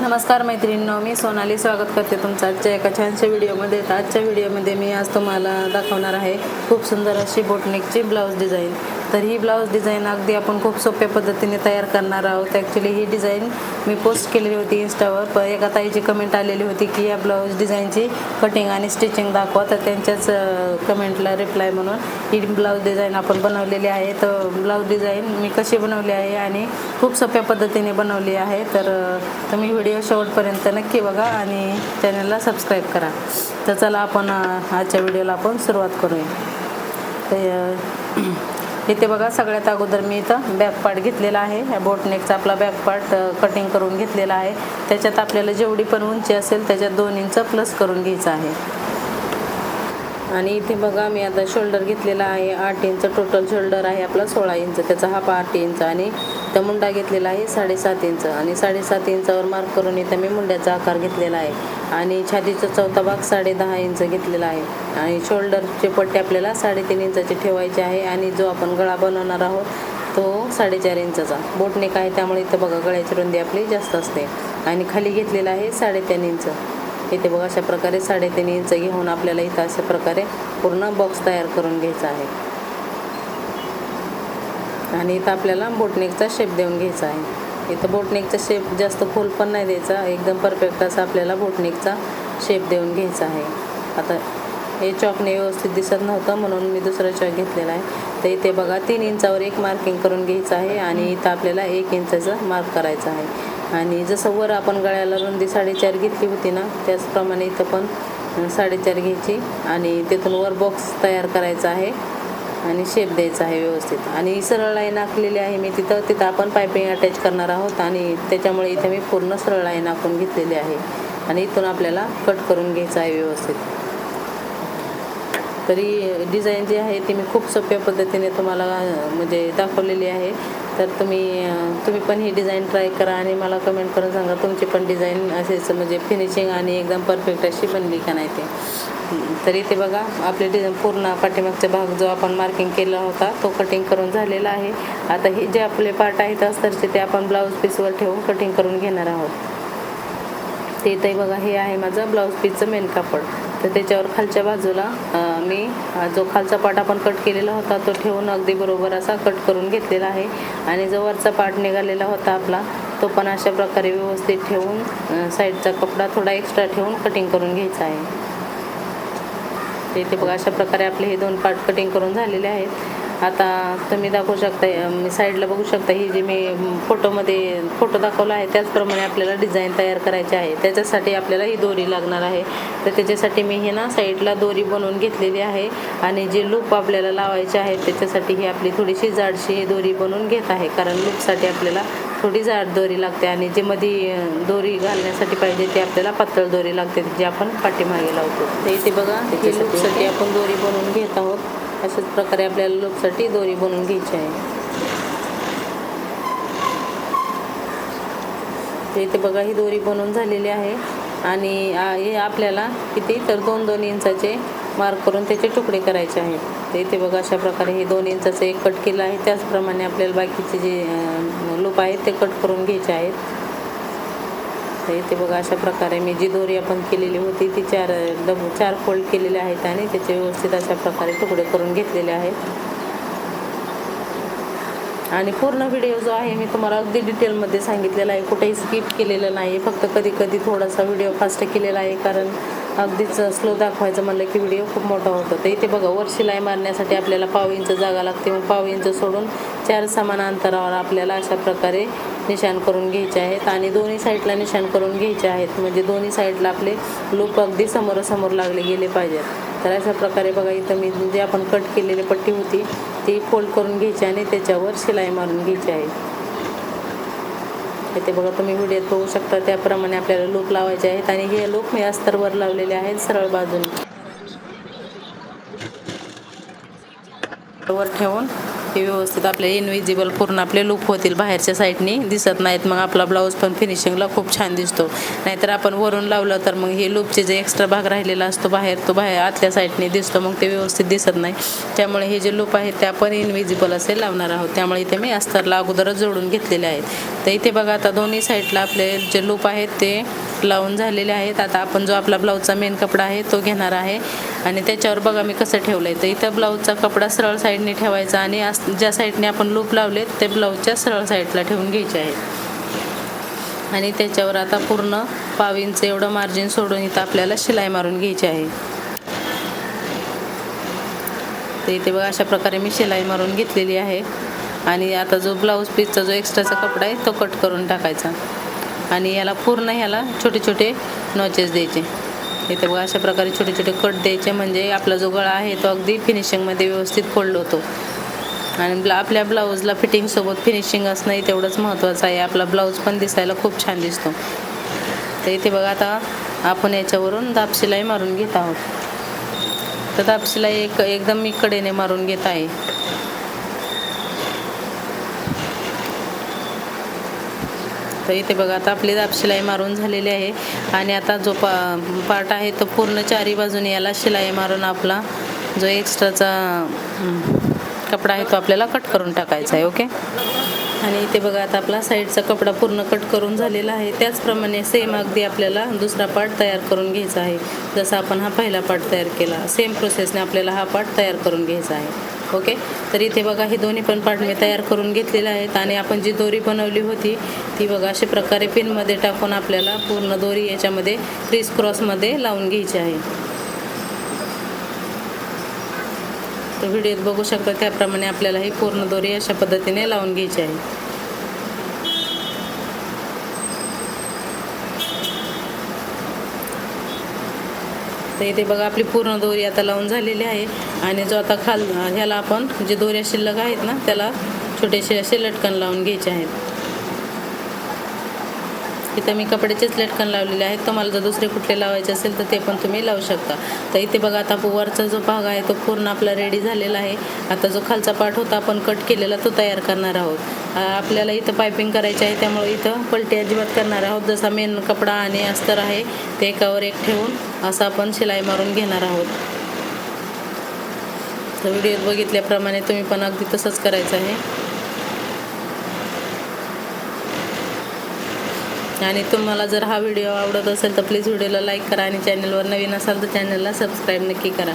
नमस्कार मैत्रिणींनो, मी सोनाली स्वागत करते तुमचं आजच्या एका छानशा व्हिडिओमध्ये. तर आजच्या व्हिडिओमध्ये मी आज तुम्हाला दाखवणार आहे खूप सुंदर अशी बोटनेकची ब्लाऊज डिझाईन. तर ही ब्लाऊज डिझाईन अगदी आपण खूप सोप्या पद्धतीने तयार करणार आहोत. ॲक्च्युली ही डिझाईन मी पोस्ट केलेली होती इंस्टावर. एका ताईची कमेंट आलेली होती की या ब्लाऊज डिझाईनची कटिंग आणि स्टिचिंग दाखवा. तर त्यांच्याच कमेंटला रिप्लाय म्हणून ही ब्लाऊज डिझाईन आपण बनवलेली आहे. तर ब्लाऊज डिझाईन मी कशी बनवली आहे आणि खूप सोप्या पद्धतीने बनवली आहे. तर तुम्ही व्हिडिओ शेवटपर्यंत नक्की बघा आणि चॅनलला सबस्क्राईब करा. तर चला आपण आजच्या व्हिडिओला आपण सुरुवात करूया. तर इथे बघा, सगळ्यात अगोदर मी इथं बॅक पार्ट घेतलेला आहे. ह्या बोटनेकचा आपला बॅक पार्ट कटिंग करून घेतलेला आहे. त्याच्यात आपल्याला जेवढी पण उंची असेल त्याच्यात 2 इंच प्लस करून घ्यायचं आहे. आणि इथे बघा, मी आता शोल्डर घेतलेला आहे 8 इंच. टोटल शोल्डर आहे आपला 16 इंच. त्याचा हा 8 इंच आणि त्या मुंडा घेतलेला आहे 7.5 इंच. आणि 7.5 इंचावर मार्क करून इथं मी मुंड्याचा आकार घेतलेला आहे. आणि छातीचा चौथा भाग 10.5 इंच घेतलेला आहे. आणि शोल्डरचे पट्टे आपल्याला 3.5 इंचाचे ठेवायचे आहे. आणि जो आपण गळा बनवणार आहोत तो 4.5 इंचाचा बोटनेक आहे, त्यामुळे इथं बघा गळ्याची रुंदी आपली जास्त असते. आणि खाली घेतलेला आहे 3.5 इंच. इथे बघा अशा प्रकारे 3.5 इंच घेऊन आपल्याला इथं अशा प्रकारे पूर्ण बॉक्स तयार करून घ्यायचा आहे. आणि इथं आपल्याला बोटनेकचा शेप देऊन घ्यायचा आहे. इथं बोटनेकचा शेप जास्त खोल पण नाही द्यायचा, एकदम परफेक्ट असा आपल्याला बोटनेकचा शेप देऊन घ्यायचा आहे. आता हे चॉकने व्यवस्थित दिसत नव्हतं म्हणून मी दुसरा चॉक घेतलेला आहे. तर इथे बघा 3 इंचावर एक मार्किंग करून घ्यायचं आहे. आणि इथं आपल्याला 1 इंचाचं मार्क करायचं आहे. आणि जसं वर आपण गळ्याला रुंदी 4.5 घेतली होती ना, त्याचप्रमाणे इथं पण 4.5 घ्यायची. आणि तिथून वर बॉक्स तयार करायचा आहे आणि शेप द्यायचा आहे व्यवस्थित. आणि सरळ लाईन आखलेली आहे मी तिथं आपण पायपिंग अटॅच करणार आहोत. आणि त्याच्यामुळे इथं मी पूर्ण सरळ लाईन आखून घेतलेली आहे. आणि इथून आपल्याला कट करून घ्यायचं आहे व्यवस्थित. तरी डिझाईन जी आहे ती मी खूप सोप्या पद्धतीने तुम्हाला म्हणजे दाखवलेली आहे. तर तुम्ही पण ही डिझाईन ट्राय करा आणि मला कमेंट करून सांगा तुमची पण डिझाईन असेच म्हणजे फिनिशिंग आणि एकदम परफेक्ट अशी बनली का नाही ते. तर इथे बघा आपले डिझाईन पूर्ण पाठीमागचा भाग जो आपण मार्किंग केला होता तो कटिंग करून झालेला आहे. आता हे जे आपले पार्ट आहेत अस्तरचे ते आपण ब्लाऊज पीसवर ठेवून कटिंग करून घेणार आहोत. ते इथे बघा, हे आहे माझं ब्लाऊज पीसचं मेन कापड. तर त्याच्यावर खालच्या बाजूला मी जो खालचा पार्ट आपण कट केलेला होता तो ठेवून अगदी बरोबर असा कट करून घेतलेला आहे. आणि जो वरचा पार्ट निघालेला होता आपला तो पण अशा प्रकारे व्यवस्थित ठेवून साईडचा कपडा थोडा एक्स्ट्रा ठेवून कटिंग करून घ्यायचा आहे. इथे बघा अशा प्रकारे आपले हे 2 पार्ट कटिंग करून झालेले आहेत. आता तुम्ही दाखवू शकता, मी साईडला बघू शकता, ही जी मी फोटो दाखवला आहे त्याचप्रमाणे आपल्याला डिझाईन तयार करायची आहे. त्याच्यासाठी आपल्याला ही दोरी लागणार आहे. तर त्याच्यासाठी मी हे ना साईडला दोरी बनवून घेतलेली आहे. आणि जे लूप आपल्याला लावायचे आहे त्याच्यासाठी ही आपली थोडीशी जाडशी दोरी बनवून घेत आहे, कारण लूपसाठी आपल्याला थोडी जाड दोरी लागते. आणि जे मध्ये दोरी घालण्यासाठी पाहिजे ते आपल्याला पातळ दोरी लागते, जी आपण पाठीमागे लावतो. तर इथे बघा, हे लूपसाठी आपण दोरी बनवून घेत आहोत. अशाच प्रकारे आपल्याला लूपसाठी दोरी बनवून घ्यायची आहे. इथे बघा ही दोरी बनवून झालेली आहे. आणि हे आपल्याला किती तर 2-2 इंचाचे मार्क करून त्याचे तुकडे करायचे आहेत. तर इथे बघा अशा प्रकारे हे 2 इंचाचं एक कट केलं आहे. त्याचप्रमाणे आपल्याला बाकीचे जे लूप आहेत ते कट करून घ्यायचे आहेत. तर इथे बघा अशा प्रकारे मी जी दोरी आपण केलेली होती ती 4 फोल्ड केलेले आहेत आणि त्याचे व्यवस्थित अशा प्रकारे तुकडे करून घेतलेले आहेत. आणि पूर्ण व्हिडिओ जो आहे मी तुम्हाला अगदी डिटेलमध्ये सांगितलेला आहे, कुठेही स्किप केलेलं नाही. फक्त कधी थोडासा व्हिडिओ फास्ट केलेला आहे, कारण अगदीच स्लो दाखवायचं म्हणलं की व्हिडिओ खूप मोठा होतो. तर इथे बघा, वर शिलाई मारण्यासाठी आपल्याला 1/2 इंच जागा लागते. मग 1/2 इंच सोडून 4 समान अंतरावर आपल्याला अशा प्रकारे निशाण करून घ्यायचे आहेत. आणि दोन्ही साईडला निशाण करून घ्यायचे आहेत, म्हणजे दोन्ही साईडला आपले लूप अगदी समोरासमोर लागले गेले पाहिजेत. तर अशा प्रकारे बघा, इथं मी जे आपण कट केलेली पट्टी होती ती फोल्ड करून घ्यायची आणि त्याच्यावर शिलाई मारून घ्यायची आहे. इथे बघा तुम्ही व्हिडिओत बघू शकता त्याप्रमाणे आपल्याला लूप लावायचे आहेत. आणि हे लूप मी अस्तरवर लावलेले आहेत सरळ बाजूने वर ठेवून हे व्यवस्थित आपले इनविजिबल पूर्ण आपले लूप होतील, बाहेरच्या साईडनी दिसत नाहीत. मग आपला ब्लाऊज पण फिनिशिंगला खूप छान दिसतो. नाहीतर आपण वरून लावलं तर मग हे लूपचे जे एक्स्ट्रा भाग राहिलेला असतो बाहेर, तो बाहेर आतल्या साईडने दिसतो, मग ते व्यवस्थित दिसत नाही. त्यामुळे हे जे लूप आहेत ते आपण इनविजिबल असे लावणार आहोत. त्यामुळे इथे मी अस्तरला अगोदरच जोडून घेतलेले आहेत. तर इथे बघा आता दोन्ही साईडला आपले जे लूप आहेत ते लावून झालेले आहेत. आता आपण जो आपला ब्लाऊजचा मेन कपडा आहे तो घेणार आहे आणि त्याच्यावर बघा मी कसं ठेवलं आहे. तर इथं ब्लाऊजचा कपडा सरळ साईडने ठेवायचा आणि ज्या साईडने आपण लूप लावलेत ते ब्लाऊजच्या सरळ साईडला ठेवून घ्यायचे आहे. आणि त्याच्यावर आता पूर्ण 1/2 इंच एवढं मार्जिन सोडून इथं आपल्याला शिलाई मारून घ्यायची आहे. तर इथे बघा अशा प्रकारे मी शिलाई मारून घेतलेली आहे. आणि आता जो ब्लाऊज पीसचा जो एक्स्ट्राचा कपडा आहे तो कट करून टाकायचा आणि याला पूर्ण ह्याला छोटे छोटे नॉचेस द्यायचे. इथे बघा अशा प्रकारे छोटे छोटे कट द्यायचे, म्हणजे आपला जो गळा आहे तो अगदी फिनिशिंगमध्ये व्यवस्थित फोल्ड होतो. आणि आपल्या ब्लाऊजला फिटिंगसोबत फिनिशिंग असणं तेवढंच महत्त्वाचं आहे. आपला ब्लाऊज पण दिसायला खूप छान दिसतो. तर इथे बघा आता आपण याच्यावरून दाब शिलाई मारून घेत आहोत. तर दाब शिलाई एकदम मी कडेने मारून घेत आहे. तर इथे बघा आता आपली दाब शिलाई मारून झालेली आहे. आणि आता जो पार्ट आहे तो पूर्ण चारी बाजूने याला शिलाई मारून आपला जो एक्स्ट्राचा कपडा आहे तो आपल्याला कट करून टाकायचा आहे. ओके. आणि इथे बघा आता आपला साईडचा कपडा पूर्ण कट करून झालेला आहे. त्याचप्रमाणे सेम अगदी आपल्याला दुसरा पार्ट तयार करून घ्यायचा आहे. जसा आपण हा पहिला पार्ट तयार केला सेम प्रोसेसने आपल्याला हा पार्ट तयार करून घ्यायचा आहे. ओके. तर इथे बघा हे दोन्ही पण पार्ट मी तयार करून घेतलेले आहेत. आणि आपण जी दोरी बनवली होती ती बघा अशा प्रकारे पिनमध्ये टाकून आपल्याला पूर्ण दोरी याच्यामध्ये क्रिस क्रॉसमध्ये लावून घ्यायची आहे. तर व्हिडिओत बघू शकता त्याप्रमाणे आपल्याला ही पूर्ण दोरी अशा पद्धतीने लावून घ्यायची आहे. तर इथे बघा आपली पूर्ण दोरी आता लावून झालेली आहे. आणि जो आता ह्याला आपण जे दोऱ्या शिल्लक आहेत ना त्याला छोटेसे असे लटकन लावून घ्यायचे आहेत. इथं मी कपड्याचेच लटकन लावलेले आहेत. तुम्हाला जर दुसरे कुठले लावायचे असेल तर ते पण तुम्ही लावू शकता. तर इथे बघा आता वरचा जो भाग आहे तो पूर्ण आपला रेडी झालेला आहे. आता जो खालचा पार्ट होता आपण कट केलेला तो तयार करणार आहोत. आपल्याला इथं पायपिंग करायची आहे त्यामुळे इथं पलटी अजिबात करणार आहोत. जसा मेन कपडा आणि अस्तर आहे ते एकावर एक ठेवून असं आपण शिलाई मारून घेणार आहोत. तर व्हिडिओत बघितल्याप्रमाणे तुम्ही पण अगदी तसंच करायचं आहे. आणि तुम्हाला जर हा व्हिडिओ आवडत असेल तर प्लीज व्हिडिओला लाईक करा आणि चॅनलवर नवीन असाल तर चॅनलला सबस्क्राईब नक्की करा.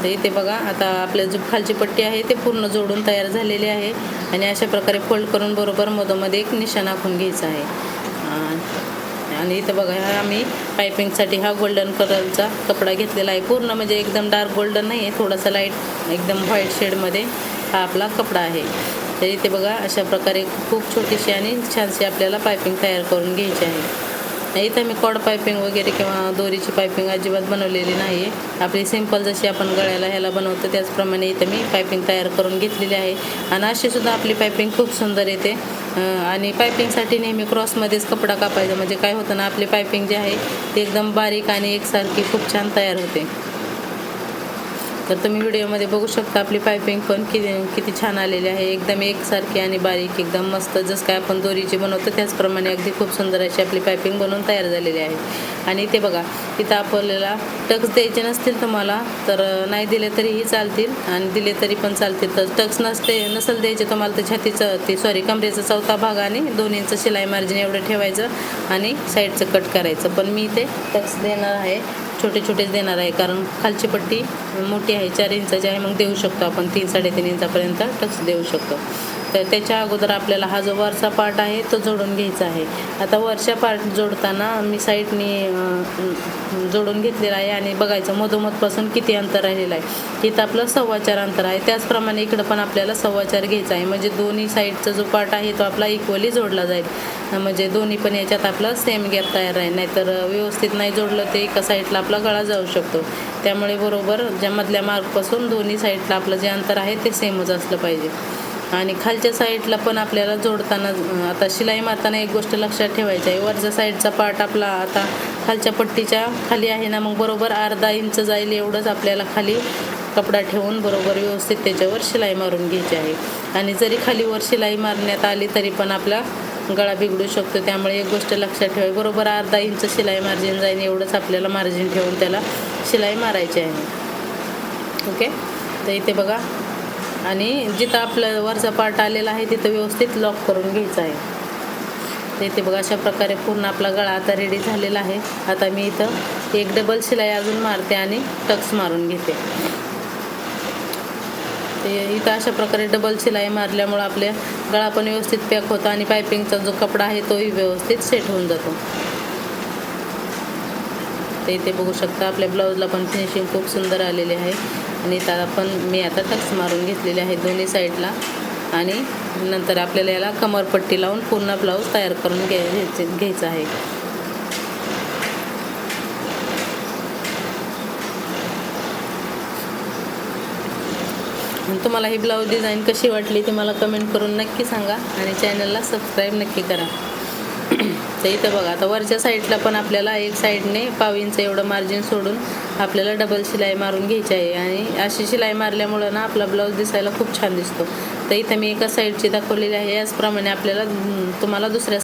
तर इथे बघा आता आपल्या जो खालची पट्टी आहे ते पूर्ण जोडून तयार झालेली आहे. आणि अशा प्रकारे फोल्ड करून बरोबर मधोमध एक निशाण आखून घ्यायचा आहे. आणि इथं बघा हा आम्ही पायपिंगसाठी हा गोल्डन कलरचा कपडा घेतलेला आहे. पूर्ण म्हणजे एकदम डार्क गोल्डन नाही आहे, थोडासा लाईट एकदम व्हाईट शेडमध्ये हा आपला कपडा आहे. तर इथे बघा अशा प्रकारे खूप छोटीशी आणि छानशी आपल्याला पायपिंग तयार करून घ्यायची आहे. इथं मी कॉड पायपिंग वगैरे किंवा दोरीची पायपिंग अजिबात बनवलेली नाही आहे. आपली सिंपल जशी आपण गळ्याला ह्याला बनवतो त्याचप्रमाणे इथं मी पायपिंग तयार करून घेतलेली आहे. आणि अशीसुद्धा आपली पायपिंग खूप सुंदर येते. आणि पायपिंगसाठी नेहमी क्रॉसमध्येच कपडा कापायचा, म्हणजे काय होतं ना आपली पायपिंग जी आहे ती एकदम बारीक आणि एकसारखी खूप छान तयार होते. तर तुम्ही व्हिडिओमध्ये बघू शकता आपली पायपिंग पण किती छान आलेली आहे. एकदम एकसारखी आणि बारीक एकदम मस्त, जसं काय आपण दोरीची बनवतो त्याचप्रमाणे अगदी खूप सुंदर अशी आपली पायपिंग बनवून तयार झालेली आहे. आणि इथे बघा इथं आपल्याला टक्स द्यायचे नसतील तुम्हाला तर नाही दिले तरीही चालतील आणि दिले तरी पण चालतील. तर टक्स नसेल द्यायचे तुम्हाला तर छातीचं कमरेचा चौथा भाग आणि 2 इंच शिलाई मार्जिन एवढं ठेवायचं आणि साईडचं कट करायचं. पण मी इथे टक्स देणार आहे, छोटे छोटेच देणार आहे, कारण खालची पट्टी मोठी आहे 4 इंचाची आहे. मग देऊ शकतो आपण 3-3.5 इंचापर्यंत टक्स देऊ शकतो. तर त्याच्या अगोदर आपल्याला हा जो वरचा पार्ट आहे तो जोडून घ्यायचा आहे. आता वरच्या पार्ट जोडताना मी साईडनी जोडून घेतलेला आहे आणि बघायचं मधोमधपासून किती अंतर राहिलेलं आहे. इथं आपलं 4.25 अंतर आहे. त्याचप्रमाणे इकडं पण आपल्याला 4.25 घ्यायचा आहे, म्हणजे दोन्ही साईडचा जो पार्ट आहे तो आपला इक्वली जोडला जाईल. म्हणजे दोन्ही पण याच्यात आपला सेम गॅप तयार राहील. नाहीतर व्यवस्थित नाही जोडलं ते एका साईडला आपला गळा जाऊ शकतो. त्यामुळे बरोबर ज्या मधल्या मार्कपासून दोन्ही साईडला आपलं जे अंतर आहे ते सेमच असलं पाहिजे. आणि खालच्या साईडला पण आपल्याला जोडताना आता शिलाई मारताना एक गोष्ट लक्षात ठेवायची आहे. वरच्या साईडचा पार्ट आपला आता खालच्या पट्टीच्या खाली आहे ना, मग बरोबर अर्धा इंच जाईल एवढंच आपल्याला खाली कपडा ठेवून बरोबर व्यवस्थित त्याच्यावर शिलाई मारून घ्यायची आहे. आणि जरी खालीवर शिलाई मारण्यात आली तरी पण आपला गळा बिघडू शकतो. त्यामुळे एक गोष्ट लक्षात ठेवा, बरोबर अर्धा इंच शिलाई मार्जिन जाईल एवढंच आपल्याला मार्जिन ठेवून त्याला शिलाई मारायची आहे. ओके, तर इथे बघा, आणि जिथं आपला वरचा पार्ट आलेला आहे तिथं व्यवस्थित लॉक करून घ्यायचं आहे. तर इथे बघा अशा प्रकारे पूर्ण आपला गळा आता रेडी झालेला आहे. आता मी इथं एक डबल शिलाई अजून मारते आणि टक्स मारून घेते. ते इथं अशा प्रकारे डबल शिलाई मारल्यामुळं आपल्या गळा पण व्यवस्थित पॅक होतो आणि पायपिंगचा जो कपडा आहे तोही व्यवस्थित सेट होऊन जातो. ते इथे बघू शकता आपल्या ब्लाऊजला पण फिनिशिंग खूप सुंदर आलेली आहे. आणि त्याला पण मी आता टक्स मारून घेतलेले आहे दोन्ही साईडला. आणि नंतर आपल्याला याला कमरपट्टी लावून पूर्ण ब्लाऊज तयार करून घ्यायचा आहे. तुम्हाला ही ब्लाऊज डिझाईन कशी वाटली ते मला कमेंट करून नक्की सांगा आणि चॅनलला सबस्क्राईब नक्की करा. तर इथं बघा, आता वरच्या साईडला पण आपल्याला एक साईडने 1/2 इंच एवढं मार्जिन सोडून आपल्याला डबल शिलाई मारून घ्यायची आहे. आणि अशी शिलाई मारल्यामुळं ना आपला ब्लाऊज दिसायला खूप छान दिसतो. तर इथं मी एका साईडची दाखवलेली आहे. याचप्रमाणे आपल्याला तुम्हाला दुसऱ्या